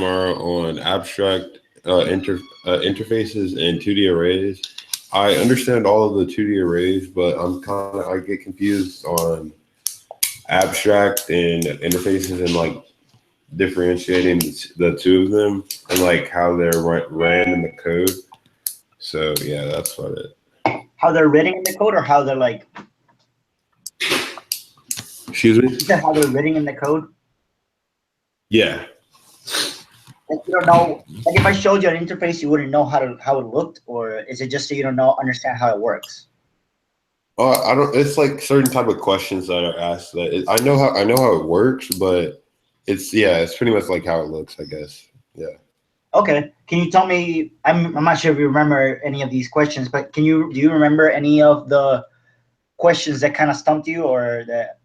tomorrow on abstract interfaces and 2D arrays. I understand all of the 2D arrays, but I get confused on abstract and interfaces and like differentiating the two of them and like how they're ran in the code. So yeah, that's what it. How they're written in the code, or how they're like. Excuse me. Is that how they're written in the code? Yeah. Like you don't know. Like if I showed you an interface, you wouldn't know how it looked, or is it just so you don't understand how it works? I don't. It's like certain type of questions that are asked. I know how it works, but it's pretty much like how it looks, I guess. Yeah. Okay. Can you tell me? I'm not sure if you remember any of these questions, but do you remember any of the questions that kind of stumped you, or that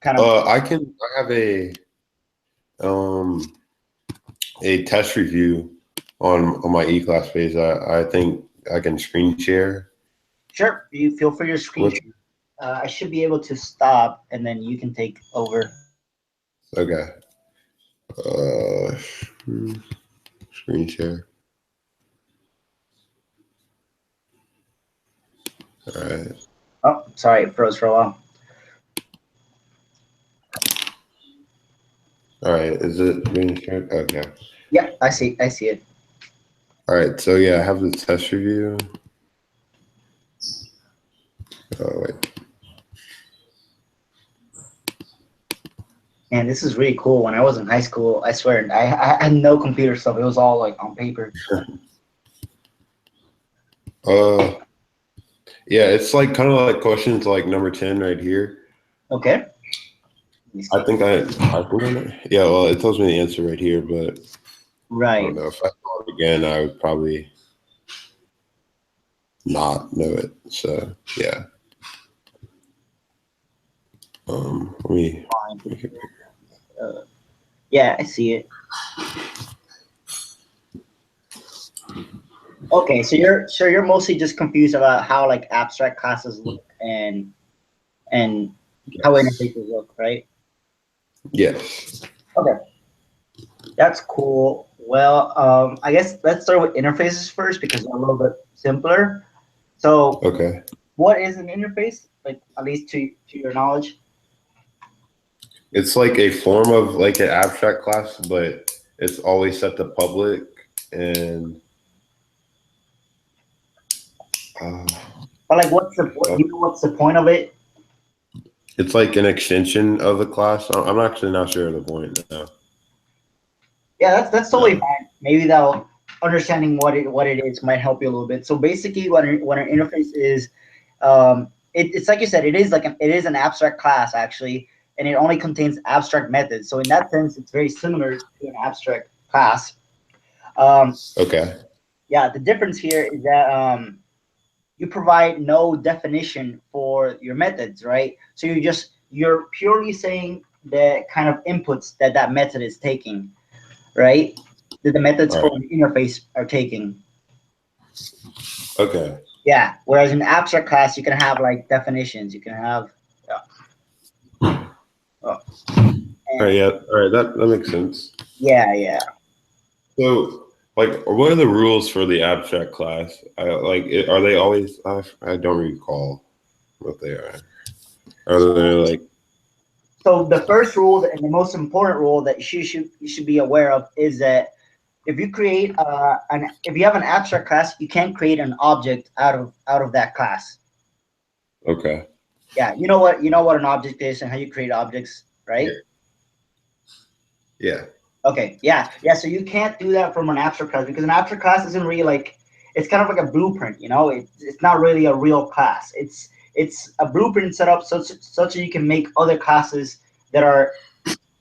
kind of? I have a test review on my eClass page. I think I can screen share. Sure. You feel free to screen share. I should be able to stop, and then you can take over. Okay. Screen share. All right. Oh, sorry, it froze for a while. All right. Is it being shared? Okay. Yeah, I see it. All right. So yeah, I have the test review. Oh wait. Man, this is really cool. When I was in high school, I swear, I had no computer stuff. It was all like on paper. Yeah, it's like kind of like questions like number 10 right here. Okay. I think I know. Yeah, well, it tells me the answer right here, but right. I don't know. If I saw it again, I would probably not know it. So yeah. Let me. Yeah, I see it. Okay, so you're mostly just confused about how like abstract classes look and how interfaces look, right? Yes. Okay, that's cool. Well, I guess let's start with interfaces first because they're a little bit simpler. So, okay, what is an interface? Like, at least to your knowledge. It's like a form of like an abstract class, but it's always set to public and. But like, what's the point of it? It's like an extension of the class. I'm actually not sure of the point now. Yeah, that's totally fine. Maybe that'll understanding what it is might help you a little bit. So basically, what an interface is, it's like you said, it is an abstract class actually, and it only contains abstract methods. So in that sense, it's very similar to an abstract class. Okay. Yeah, the difference here is that you provide no definition for your methods, right? So you're purely saying the kind of inputs that method is taking, right? That the methods for the interface are taking. Okay. Yeah. Whereas in abstract class, you can have like definitions. You can have. All right. Yeah. All right. That makes sense. Yeah. Yeah. So, like, what are the rules for the abstract class? Are they always? I don't recall what they are. Are they like? So the first rule and the most important rule that you should be aware of is that if you create if you have an abstract class, you can't create an object out of that class. Okay. Yeah, you know what an object is and how you create objects, right? Yeah. Okay. Yeah. So you can't do that from an abstract class because an abstract class isn't really like, it's kind of like a blueprint. You know, it's not really a real class. It's a blueprint set up such that you can make other classes that are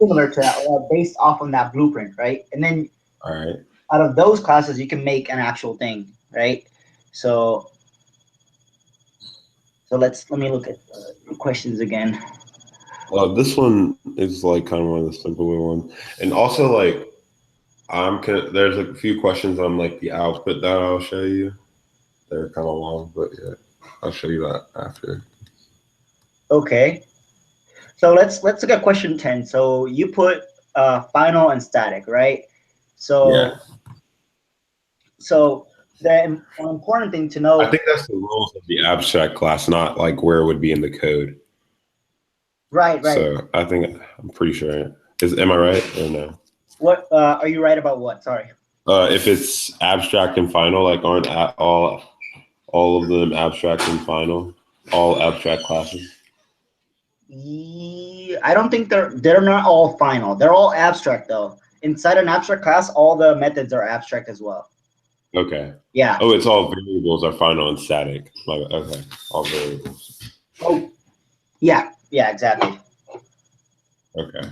similar to that or based off on that blueprint, right? And then out of those classes, you can make an actual thing, right? So let me look at the questions again. This one is like kind of one of the simpler ones, and also like there's a few questions on like the output that I'll show you. They're kind of long, but yeah, I'll show you that after. Okay. So let's look at question 10. So you put final and static, right? So, Yeah. so the important thing to know. I think that's the rules of the abstract class, not like where it would be in the code. Right. So I'm pretty sure. Am I right or no? What are you right about? What? Sorry. If it's abstract and final, like aren't all of them abstract and final? All abstract classes? I don't think they're not all final. They're all abstract though. Inside an abstract class, all the methods are abstract as well. Okay. Yeah. Oh, it's all variables are final and static. Okay. All variables. Oh, yeah. Yeah. Exactly. Okay.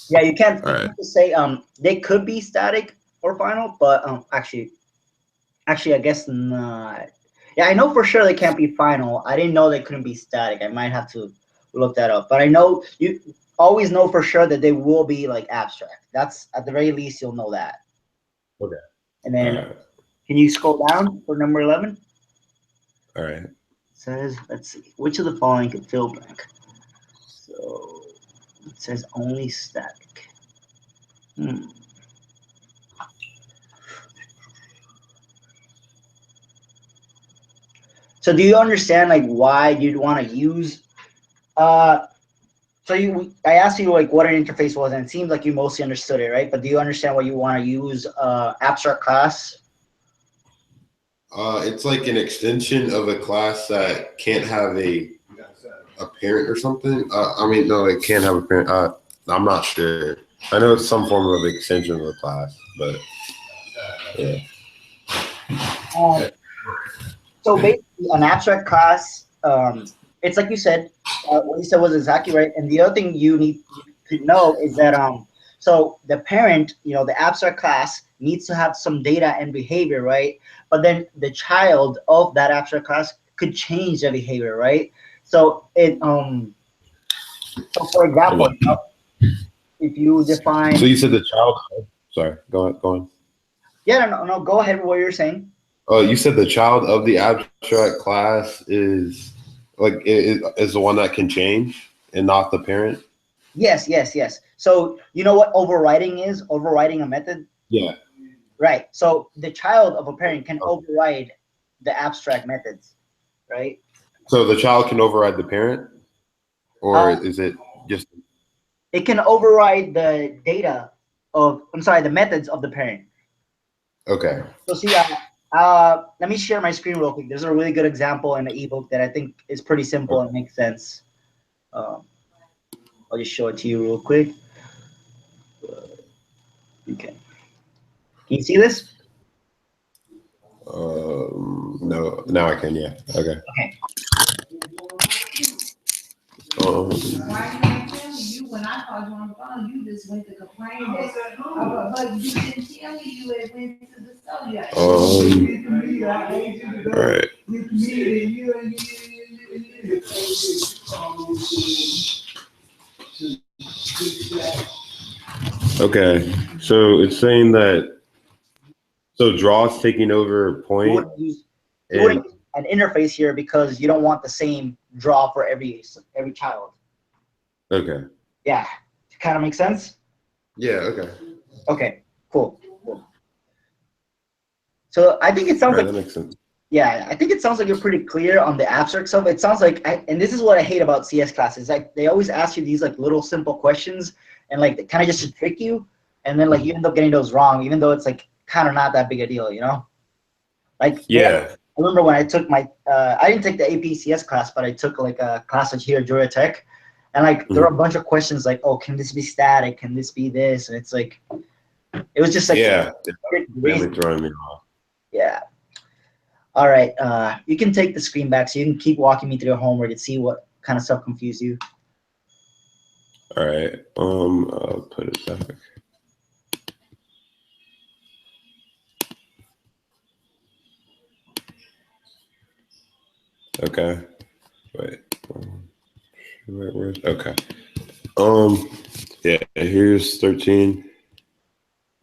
Yeah. You can't All right. just say they could be static or final, but actually, I guess not. Yeah, I know for sure they can't be final. I didn't know they couldn't be static. I might have to look that up. But I know you always know for sure that they will be like abstract. That's at the very least you'll know that. Okay. And then All right. can you scroll down for number 11? All right. It says, let's see, which of the following could fill blank? So it says only static. So do you understand like why you'd want to use I asked you like what an interface was, and it seems like you mostly understood it, right? But do you understand what you want to use abstract class? It's like an extension of a class that can't have a parent or something. I mean, no, it can't have a parent. I'm not sure. I know it's some form of extension of a class, but yeah. So basically, an abstract class, it's like you said. What you said was exactly right. And the other thing you need to know is that so the parent, the abstract class needs to have some data and behavior, right? But then the child of that abstract class could change the behavior, right? So so for example, if you define. So you said the child. Sorry, go on. Yeah, no, go ahead with what you're saying. You said the child of the abstract class is the one that can change and not the parent. Yes. So you know what overriding is? Overriding a method. Yeah. Right. So the child of a parent can override the abstract methods, right? So the child can override the parent, or is it just? It can override the data the methods of the parent. Okay. So see, let me share my screen real quick. There's a really good example in the ebook that I think is pretty simple and makes sense. I'll just show it to you real quick. Okay. Can you see this? No. Now I can. Yeah. Okay. Why you ain't tell me? You when I called you on the phone, you just went to complain that, but you didn't tell me you had went to the store. All right. Okay. So it's saying that draw's taking over point. You wouldn't use an interface here because you don't want the same draw for every child. Okay. Yeah. Kind of makes sense? Yeah. Okay. Okay. Cool. So I think it sounds like that makes sense. Yeah, I think it sounds like you're pretty clear on the abstract stuff. It sounds like, and this is what I hate about CS classes. Like they always ask you these like little simple questions, and like kind of just to trick you, and then like you end up getting those wrong, even though it's like kind of not that big a deal, Like Yeah. I remember when I took my, I didn't take the AP CS class, but I took like a class here at Georgia Tech, and like there were a bunch of questions like, oh, can this be static? Can this be this? And it's like, it was just like Really throwing me off. Yeah. All right, you can take the screen back so you can keep walking me through your homework and see what kind of stuff confused you. All right, I'll put it back. Okay, wait, where's okay? Yeah, here's 13.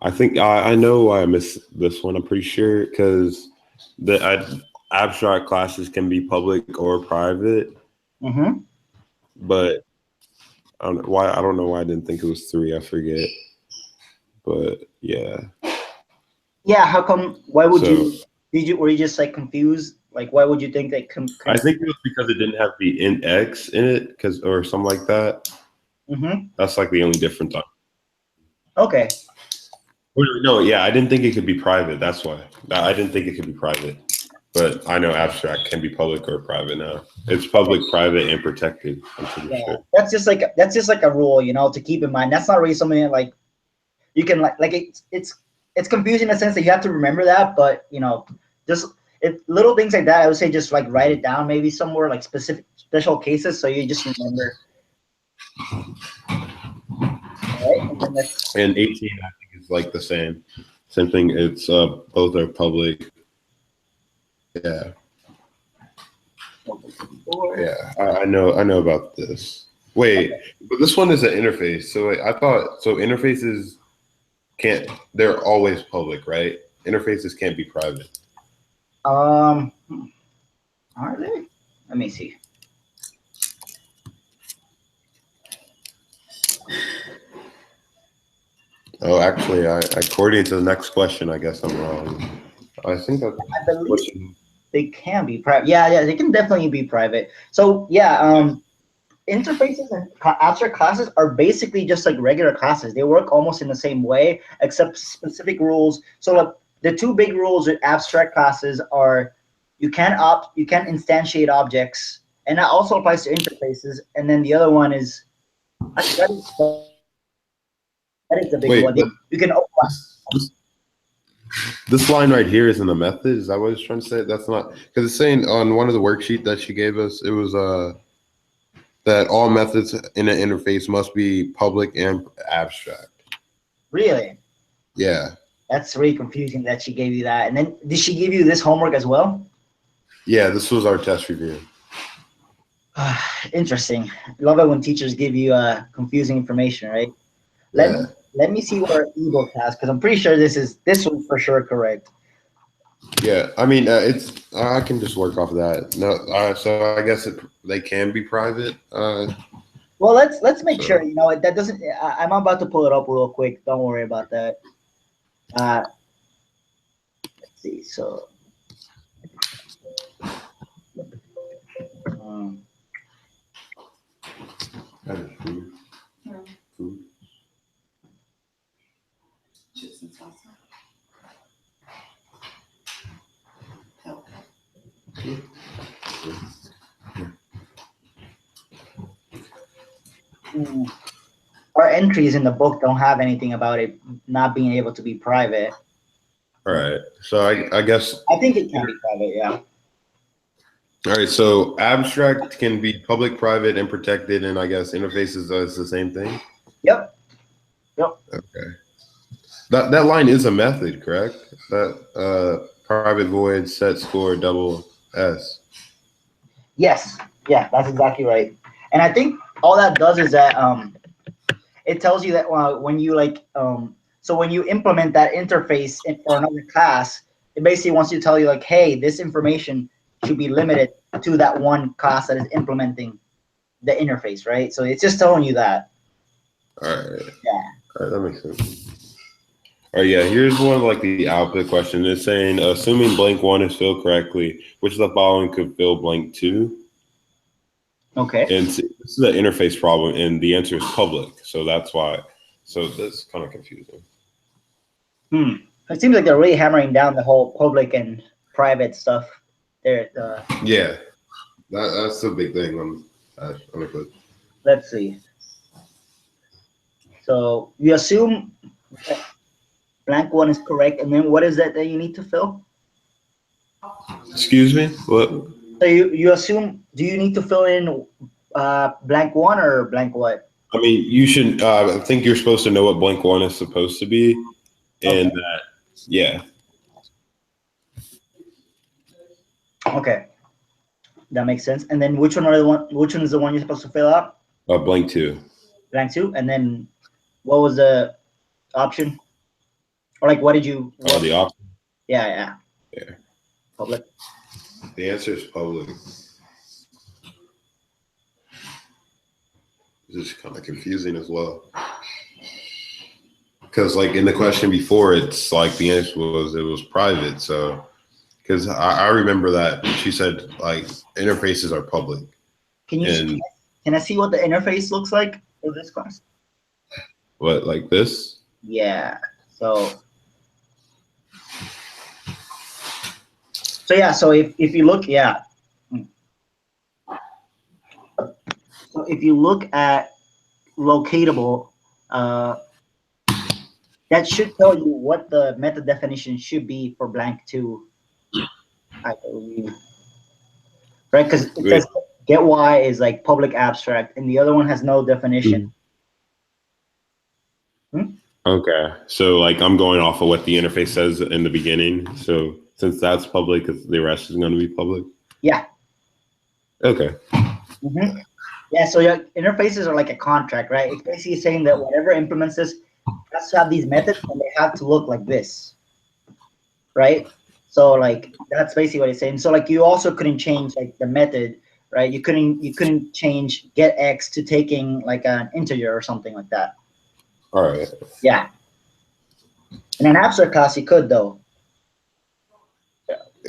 I think I know why I missed this one. I'm pretty sure because the abstract classes can be public or private. Mm-hmm. But I don't know why I didn't think it was 3. I forget. But Yeah. Yeah, how come? Why would So you? Were you just like confused? Like, why would you think that? I think it was because it didn't have the int x in it, or something like that. Mm-hmm. That's like the only difference. Okay. No, yeah, I didn't think it could be private. That's why I didn't think it could be private. But I know abstract can be public or private now. It's public, private, and protected. I'm pretty Yeah, sure. that's just like a rule, to keep in mind. That's not really something that like you can like it's confusing in the sense that you have to remember that, but just little things like that. I would say just like write it down maybe somewhere like specific special cases so you just remember. All right, and then And 18, I think, is like the same. Same thing. It's both are public. Yeah, yeah. I know about this. Wait, but this one is an interface. So wait, I thought so. Interfaces can't. They're always public, right? Interfaces can't be private. are they? Let me see. Oh, actually, according to the next question, I guess I'm wrong. I think that I believe question. they can be private. Yeah, they can definitely be private. So yeah, interfaces and abstract classes are basically just like regular classes. They work almost in the same way, except specific rules. So like the two big rules with abstract classes are you can't instantiate objects, and that also applies to interfaces. And then the other one is actually that is the big Wait, one. but You can this, this line right here isn't a method. Is that what it's trying to say? That's not because it's saying on one of the worksheet that she gave us, it was that all methods in an interface must be public and abstract. really. Yeah. That's really confusing that she gave you that. And then did she give you this homework as well? Yeah, this was our test review. Interesting. Love it when teachers give you confusing information, right? Let Yeah. me let me see what our ebook has because I'm pretty sure this one's for sure correct. Yeah. I mean, it's I can just work off of that. No, so I guess they can be private. Well, let's make So sure. That doesn't. I'm about to pull it up real quick. Don't worry about that. Uh, let's see. So, um, food. No. Food. Chips and salsa. Help. mm, our entries in the book don't have anything about it not being able to be private. All right. So I guess I think it can be private. Yeah. all right. So abstract can be public, private, and protected, and I guess interfaces is the same thing. Yep. Yep. Okay. That line is a method, correct? That private void set score double S. Yes. Yeah. That's exactly right. And I think all that does is that it tells you that when you so when you implement that interface for another class, it basically wants you to tell you like, hey, this information should be limited to that one class that is implementing the interface, right? So it's just telling you that. All right. Yeah. All right, that makes sense. All right, yeah. Here's one of like the output question. It's saying, assuming blank one is filled correctly, which of the following could fill blank two? Okay. And this is an interface problem, and the answer is public. So that's why. So that's kind of confusing. It seems like they're really hammering down the whole public and private stuff. There. Yeah, that's the big thing on a clip. Let's see. So you assume that blank one is correct, and then what is that you need to fill? Excuse me? What? So you assume, do you need to fill in blank one or blank what? I mean, you should. I think you're supposed to know what blank one is supposed to be, and that, yeah. Okay, that makes sense. And then which one is the one you're supposed to fill out? Blank two. Blank two. And then what was the option? Or like what did you? The option. Yeah. Yeah. Public. The answer is public. This is kind of confusing as well. Because like in the question before, it's like the answer was it was private. So because I remember that she said like interfaces are public. And Can I see what the interface looks like for this class? what, like this? Yeah. So yeah. So if you look, yeah. So if you look at locatable, that should tell you what the method definition should be for blank 2, I believe. Right? Because it says get Y is like public abstract, and the other one has no definition. Okay. So like I'm going off of what the interface says in the beginning. So since that's public, the rest is going to be public. Yeah. Okay. Yeah, so your interfaces are like a contract, right? It's basically saying that whatever implements this has to have these methods and they have to look like this, right? So like that's basically what it's saying. So like you also couldn't change like the method, right? You couldn't change get X to taking like an integer or something like that. All right. Yeah. In an abstract class, you could though.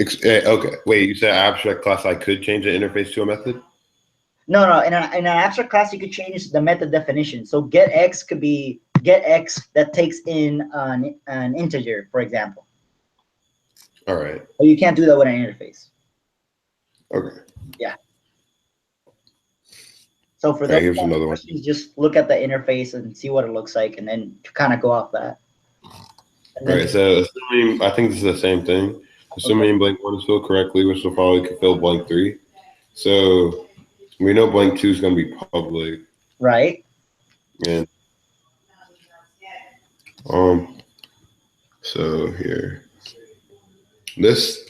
Okay. Wait, you said abstract class I could change the interface to a method? No. In an abstract class, you could change the method definition. So get X could be get X that takes in an integer, for example. All right. But you can't do that with an interface. Okay. Yeah. So for Okay, those here's another one. questions, just look at the interface and see what it looks like, and then kind of go off that. All right. So assuming, I think this is the same thing. Assuming blank 1 is filled correctly, which will probably could fill blank 3. So we know blank 2 is going to be public. Right. And so here, this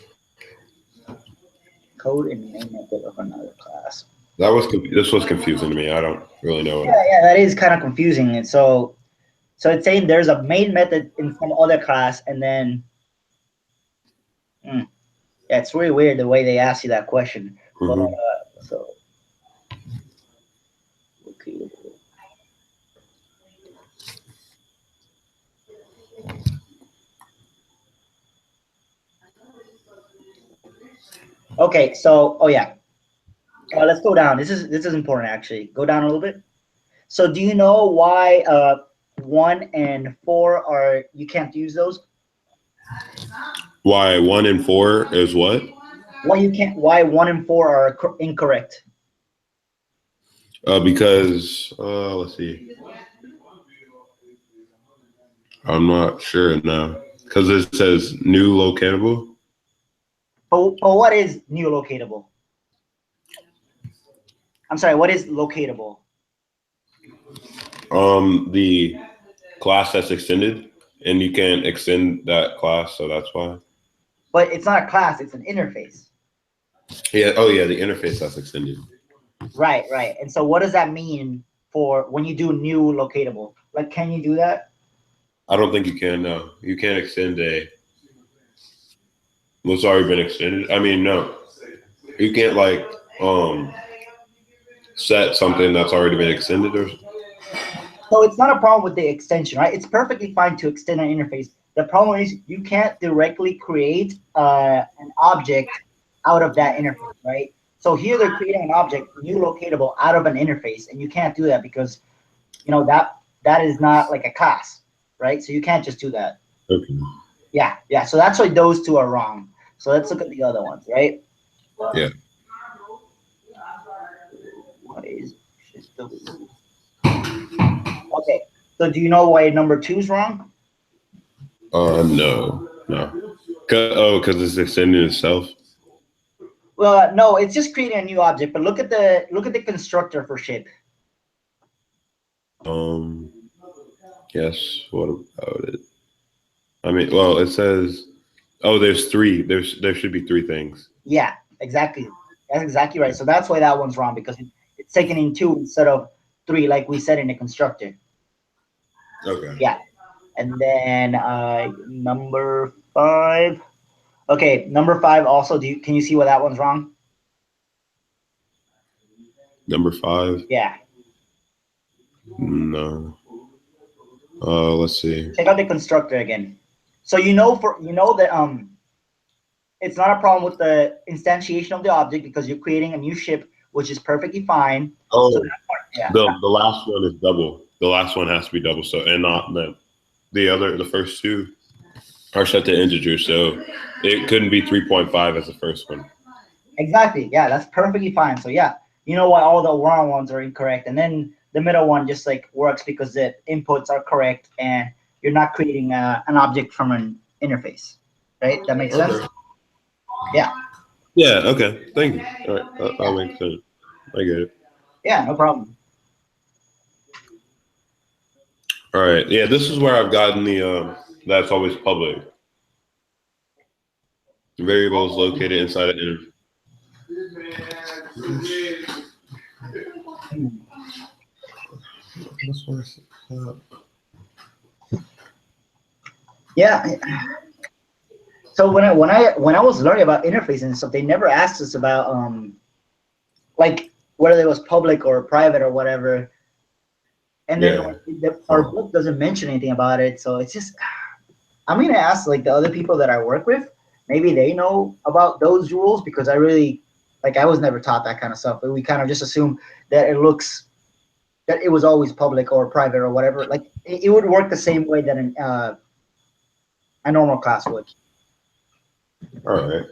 Code and main method of another class. This was confusing to me. I don't really know. Yeah, that is kind of confusing. And so it's saying there's a main method in some other class, and then yeah, it's really weird the way they ask you that question. But, so okay. Okay, so let's go down. This is important actually. Go down a little bit. So do you know why 1 and 4 are you can't use those? Why 1 and 4 is what? Why 1 and 4 are incorrect? Because let's see. I'm not sure now. Because it says new locatable. But what is new locatable? I'm sorry, what is locatable? The class that's extended, and you can't extend that class, so that's why. But it's not a class, it's an interface. Yeah. Oh, yeah. The interface that's extended. Right. And so what does that mean for when you do new locatable? Like, can you do that? I don't think you can. No, you can't extend what's already been extended. I mean, no, you can't like set something that's already been extended or. So it's not a problem with the extension, right? It's perfectly fine to extend an interface. The problem is you can't directly create an object out of that interface, right? So here they're creating an object, new locatable, out of an interface, and you can't do that because, that is not like a class, right? So you can't just do that. Okay. Yeah. So that's why those two are wrong. So let's look at the other ones, right? Yeah. What is okay? So do you know why number 2 is wrong? No. Because it's extending itself. Well, no, it's just creating a new object. But look at the constructor for ship. Yes. What about it? I mean, well, it says, there's 3. There should be 3 things. Yeah, exactly. That's exactly right. So that's why that one's wrong, because it's taken in 2 instead of 3, like we said in the constructor. Okay. Yeah. And then number 5. Okay, number 5 also. Can you see why that one's wrong? Number 5. Yeah. No. Let's see. Check out the constructor again. So you know that it's not a problem with the instantiation of the object because you're creating a new ship, which is perfectly fine. Oh, So yeah. the last one is double. The last one has to be double. So and not the first two are set to integer. So it couldn't be 3.5 as the first one. Exactly. Yeah, that's perfectly fine. So yeah, you know why all the wrong ones are incorrect, and then the middle one just like works because the inputs are correct, and you're not creating an object from an interface, right? That makes sense. Okay. Yeah. Yeah. Okay. Thank you. All right. That makes sense. I get it. Yeah. No problem. All right. Yeah. This is where I've gotten the that's always public. Variables located inside an interface. Yeah. So when I was learning about interfaces and stuff, they never asked us about like whether it was public or private or whatever. And then our book doesn't mention anything about it, so it's just I'm gonna ask like the other people that I work with, maybe they know about those rules because I really I was never taught that kind of stuff. But we kind of just assume that it was always public or private or whatever. Like it would work the same way that a normal class would. All right.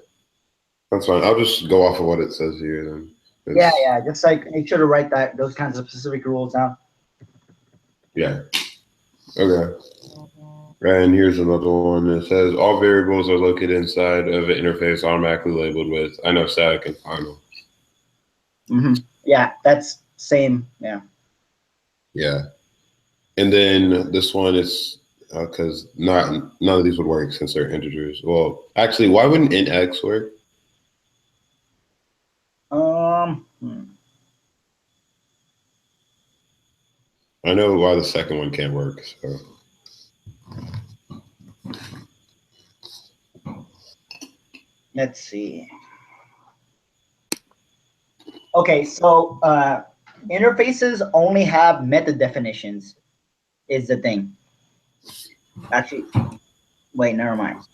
That's fine. I'll just go off of what it says here then. Yeah. Just like make sure to write those kinds of specific rules down. Yeah. Okay. And here's another one that says all variables are located inside of an interface automatically labeled with I know static and final. Mm-hmm. Yeah, that's same. Yeah. Yeah. And then this one is because none of these would work since they're integers. Well, actually, why wouldn't int x work? I know why the second one can't work. So. Let's see. Okay, so interfaces only have method definitions is the thing. Actually, wait, never mind.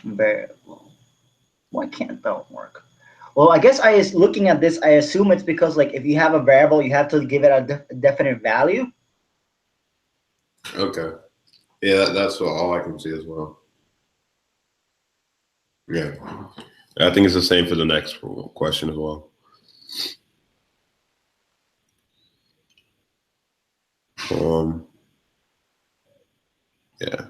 Variable. Why can't that work? Well, I guess looking at this, I assume it's because if you have a variable, you have to give it a definite value. Okay. Yeah, that's all I can see as well. Yeah. I think it's the same for the next question as well. Yeah.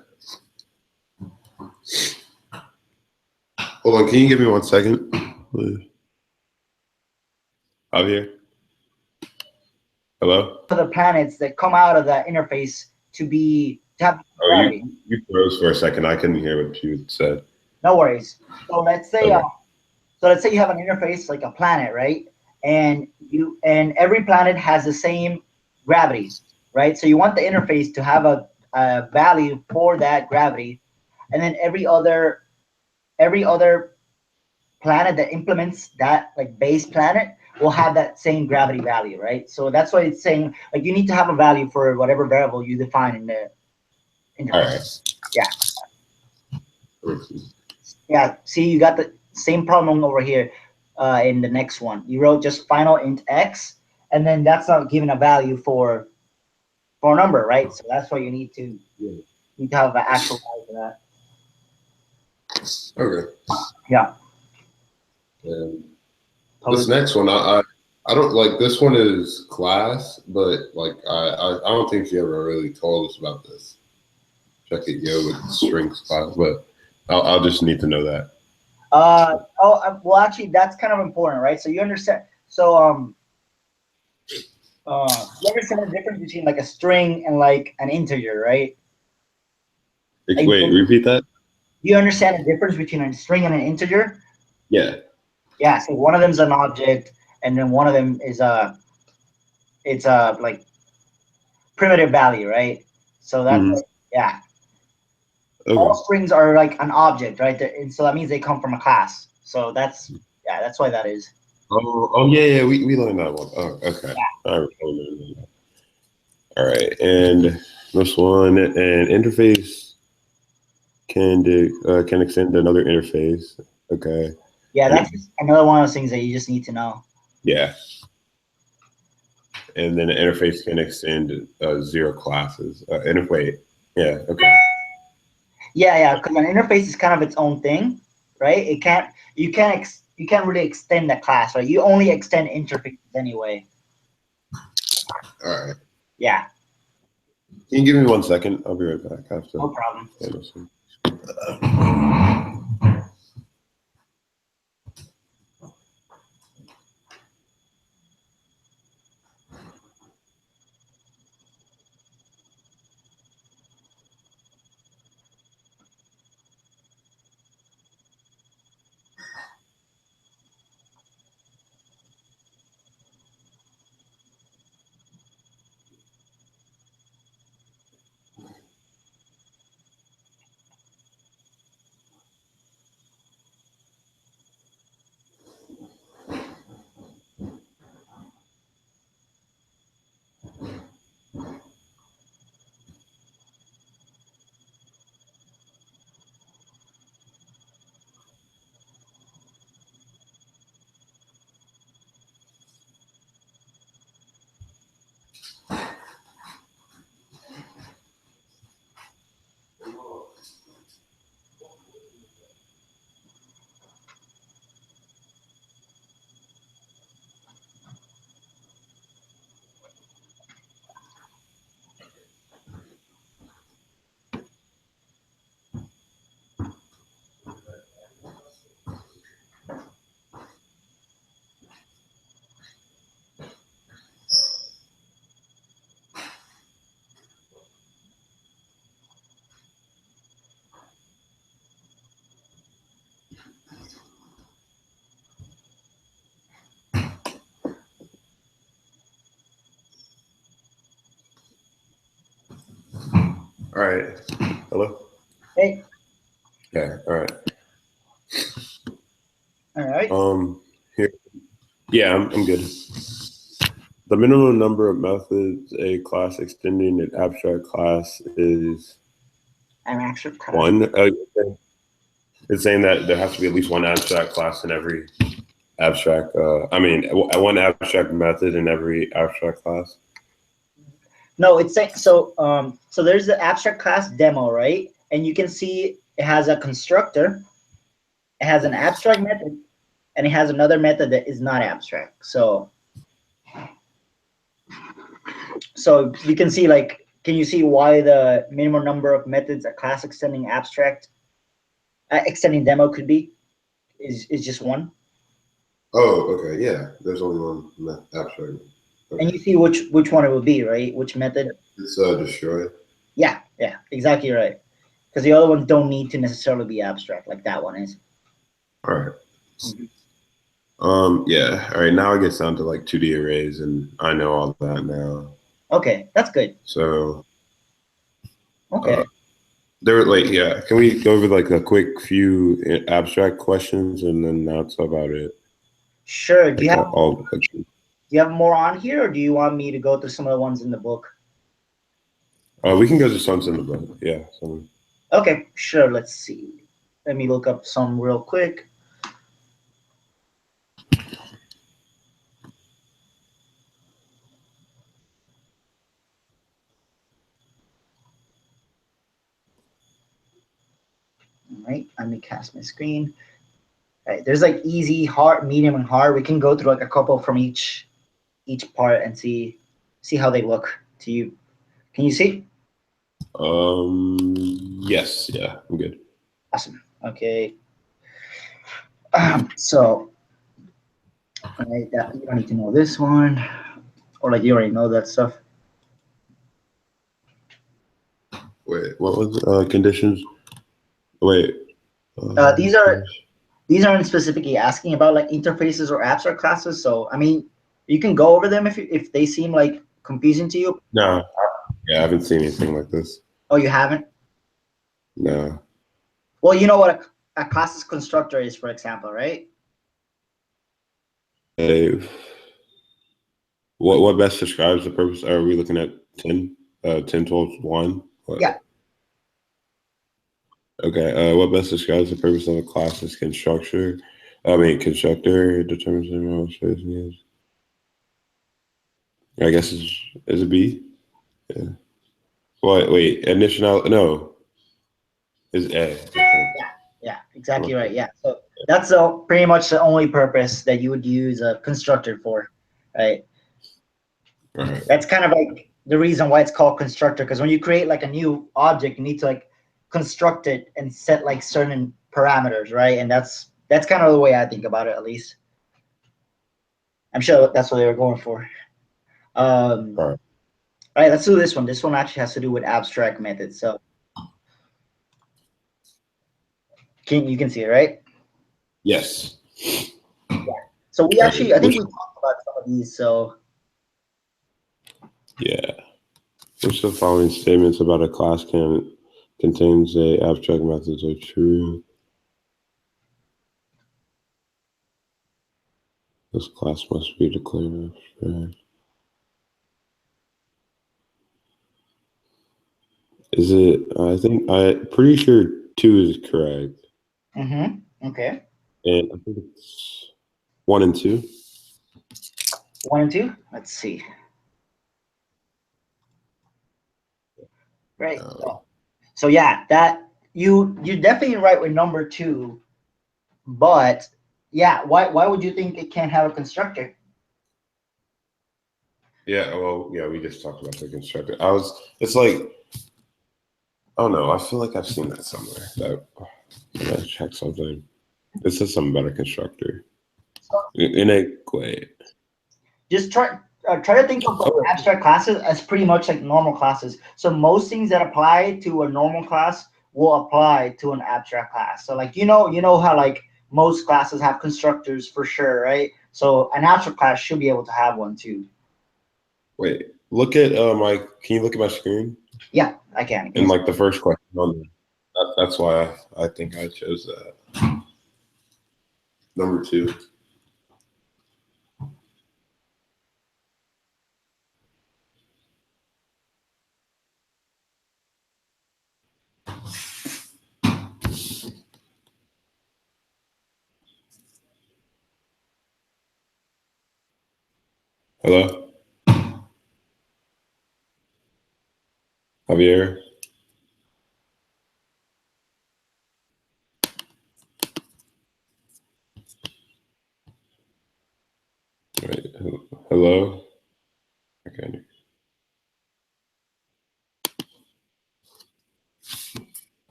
Hold on, can you give me 1 second, please? Javier? Hello? For the planets that come out of that interface to have gravity. You froze for a second. I couldn't hear what you said. No worries. So let's say you have an interface like a planet, right? And every planet has the same gravity, right? So you want the interface to have a value for that gravity, and then every other planet that implements that base planet will have that same gravity value, right? So that's why it's saying you need to have a value for whatever variable you define in the interface. All right. Yeah. Yeah. See, you got the same problem over here in the next one. You wrote just final int x, and then that's not giving a value for a number, right? So that's why you need to have an actual value for that. Okay. Yeah. This next one, I don't like. This one is class, but I don't think she ever really told us about this. Check it, with strings class, but I'll just need to know that. Well, actually, that's kind of important, right? So you understand. So you understand the difference between a string and an integer, right? Wait, repeat that. You understand the difference between a string and an integer? Yeah. Yeah. So one of them is an object, and then one of them is it's a primitive value, right? So that's yeah. Okay. All strings are an object, right? And so that means they come from a class. So that's why that is. Oh, yeah, we learned that one. Oh, okay. I remember that. All right, and this one, an interface can extend to another interface. Okay. Yeah, And that's just another one of those things that you just need to know. yeah, and then the interface can extend zero classes. Wait, yeah, okay. Yeah, because an interface is kind of its own thing, right? You can't really extend the class, right? You only extend interfaces anyway. All right. Yeah, Can you give me 1 second? I'll be right back. I have no to problem. handle some. All right. Hello? Hey, Yeah, all right. all right. Here. Yeah, I'm good. The minimum number of methods a class extending an abstract class is I'm actually kind of, one. It's saying that there has to be at least one abstract class in every abstract. One abstract method in every abstract class. no, it's saying so. So there's the abstract class demo, right? And you can see it has a constructor, it has an abstract method, and it has another method that is not abstract. So you can see, like, can you see why the minimum number of methods a class extending extending demo could be is just one? Oh, okay. Yeah, there's only one abstract. Okay. And you see which one it would be, right? Which method? It's destroy. Yeah, exactly right. Because the other ones don't need to necessarily be abstract like that one is. All right. Mhm. Yeah. All right. Now it gets down to like 2D arrays, and I know all that now. Okay, that's good. So, Okay. they're like, yeah. Can we go over like a quick few abstract questions, and then that's about it. Sure. Do you Like have all. do you have more on here, or do you want me to go through some of the ones in the book? We can go to some in the book. Yeah. Some. Okay, sure. Let's see. Let me look up some real quick. All right, let me cast my screen. All right, there's like easy, hard, medium, and hard. We can go through like a couple from each part and see how they look to you. Can you see? Yes. Yeah. I'm good. Awesome. Okay. So, all right, that, you don't need to know this one, or like you already know that stuff. Wait. What was conditions? Wait. These aren't specifically asking about like interfaces or abstract classes. So I mean, you can go over them if they seem like confusing to you. No. Yeah, I haven't seen anything like this. Oh, you haven't? No. Well, you know what a class's constructor is, for example, right? What best describes the purpose? Are we looking at 10, 10, 12, 1? What? Yeah. Okay. What best describes the purpose of a class as constructor? Constructor determines the amount of space needs. I guess is a B. Yeah. Wait. Initial? No. Is A. Yeah, exactly right. Yeah, so that's pretty much the only purpose that you would use a constructor for, right? Right. That's kind of like the reason why it's called constructor, because when you create like a new object, you need to like construct it and set like certain parameters, right? And that's kind of the way I think about it, at least. I'm sure that's what they were going for. All right, let's do this one. This one actually has to do with abstract methods. So you can see it, right? Yes. So we actually, I think we talked about some of these. So yeah. Which of the following statements about a class contains a abstract methods are true? This class must be declared abstract. Is it? I'm pretty sure 2 is correct. Okay. And I think it's 1 and 2. 1 and 2. Let's see. Right. So yeah, that you're definitely right with number 2, but yeah, why would you think it can't have a constructor? Yeah, well, yeah, we just talked about the constructor. It's like, I don't know. I feel like I've seen that somewhere. I gotta check something. It says something about a constructor in a way. Just try to think of abstract classes as pretty much like normal classes. So most things that apply to a normal class will apply to an abstract class. So like you know how like most classes have constructors for sure, right? So an abstract class should be able to have one too. Wait, look at can you look at my screen? Yeah, I can. And like the first question on there. That's why I think I chose that. Number 2. Hello? Javier? Wait, hello? Okay.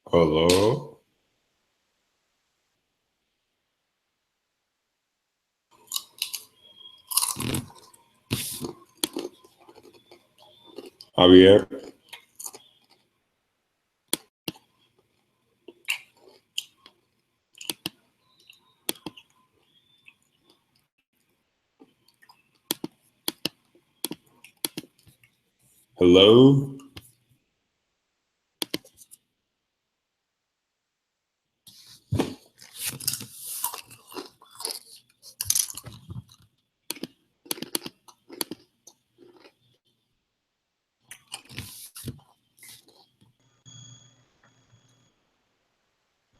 Hello? Javier? Hello?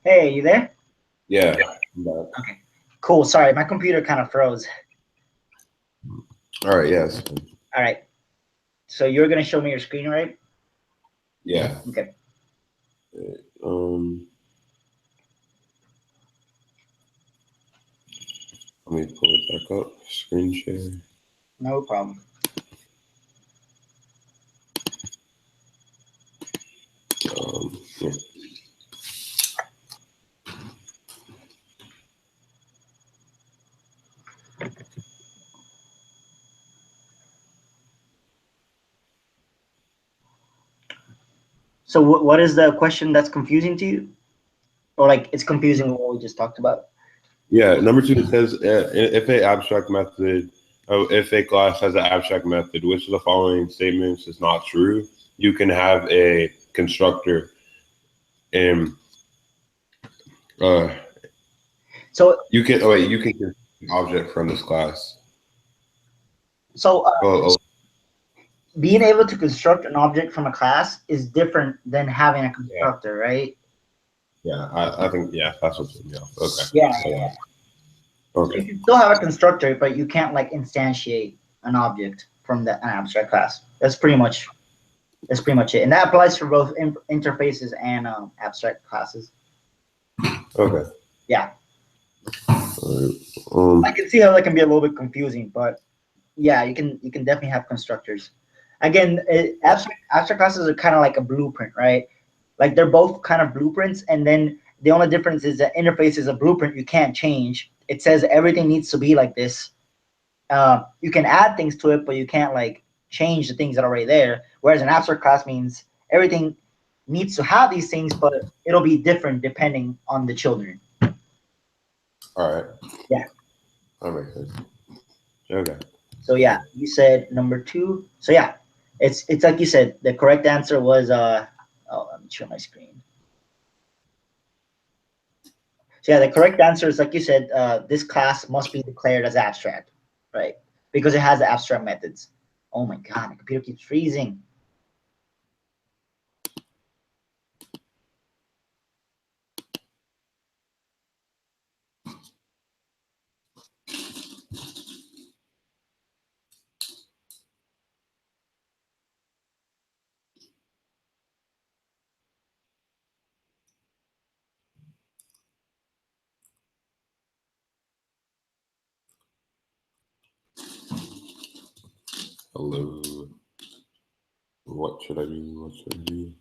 Hey, you there? Yeah. Okay. Cool. Sorry, my computer kind of froze. All right, yes. All right. So you're gonna show me your screen, right? Yeah. Okay. Let me pull it back up. Screen share. No problem. Yeah. So what is the question that's confusing to you? Or like it's confusing what we just talked about? Yeah, number 2, it says if a class has an abstract method, which of the following statements is not true? You can have a constructor and So You can. Oh wait, you can get an object from this class. so Oh, being able to construct an object from a class is different than having a constructor, right? yeah. I think that's what's yeah. Okay. Yeah. Yeah. So Okay. you can still have a constructor, but you can't like instantiate an object from an abstract class. That's pretty much it, and that applies for both interfaces and abstract classes. Okay. Yeah, All right. I can see how that can be a little bit confusing, but yeah, you can definitely have constructors. Again, abstract classes are kind of like a blueprint, right? Like they're both kind of blueprints, and then the only difference is that interface is a blueprint you can't change. It says everything needs to be like this. You can add things to it, but you can't like change the things that are already there. Whereas an abstract class means everything needs to have these things, but it'll be different depending on the children. All right. Yeah. That makes sense. Okay. So yeah, you said number 2. So yeah, it's like you said. The correct answer was oh, let me share my screen. So yeah, the correct answer is like you said. This class must be declared as abstract, right? Because it has the abstract methods. Oh my god, my computer keeps freezing. Hello. What should I do? What should I do?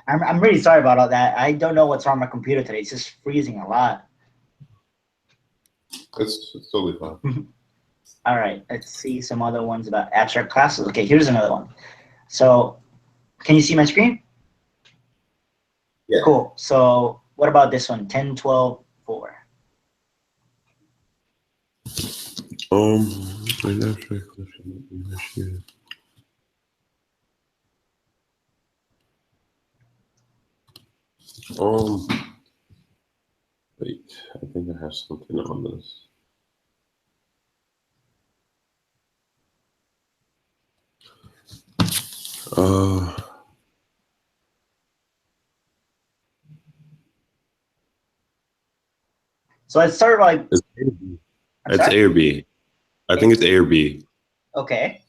I'm really sorry about all that. I don't know what's wrong with my computer today. It's just freezing a lot. It's totally fine. All right, let's see some other ones about abstract classes. Okay, here's another one. So, can you see my screen? Yeah. Cool. So, what about this one? 10, 12, 4. An abstract question initiated. Wait, I think I have something on this. So let's start like. It's A or B. I'm It's sorry? A or B. I think it's A or B. Okay.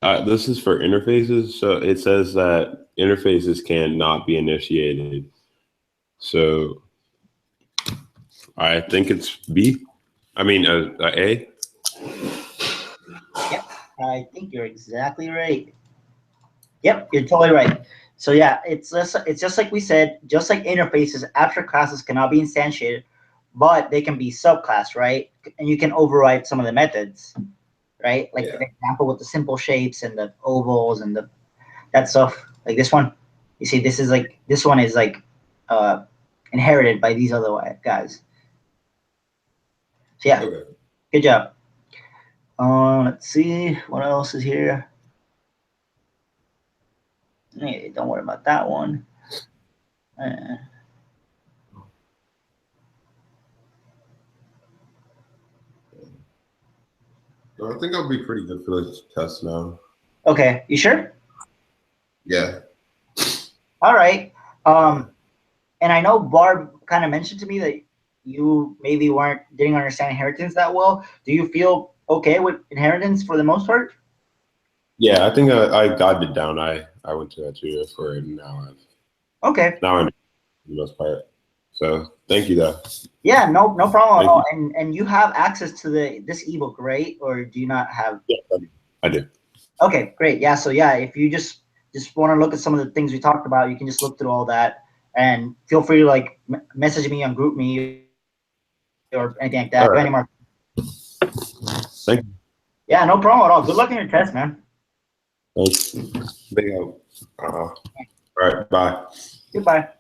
This is for interfaces. So it says that interfaces cannot be initiated. So I think it's B. I mean, A. Yep. I think you're exactly right. Yep, you're totally right. So yeah, it's just like we said, just like interfaces, abstract classes cannot be instantiated, but they can be subclass, right? And you can override some of the methods, right? Like Yeah. the example with the simple shapes and the ovals and that stuff. Like this one, you see, this one is like inherited by these other guys. So yeah, Okay. good job. Let's see what else is here. Hey, don't worry about that one. No, I think I'll be pretty good for this test now. Okay, you sure? Yeah. All right. And I know Barb kind of mentioned to me that you maybe didn't understand inheritance that well. Do you feel okay with inheritance for the most part? Yeah, I think I got it down. I went to that tutor for it, and Okay. now I know the most part. So thank you, though. Yeah, no problem Thank at all. And you have access to this ebook, right? Or do you not have? Yeah, I do. Okay, great. Yeah, so yeah, if you just want to look at some of the things we talked about, you can just look through all that, and feel free to like message me on GroupMe or anything like that. All right. Any more? Thank you. Yeah, no problem at all. Good luck in your test, man. Thanks. Big help. All right. Bye. Goodbye.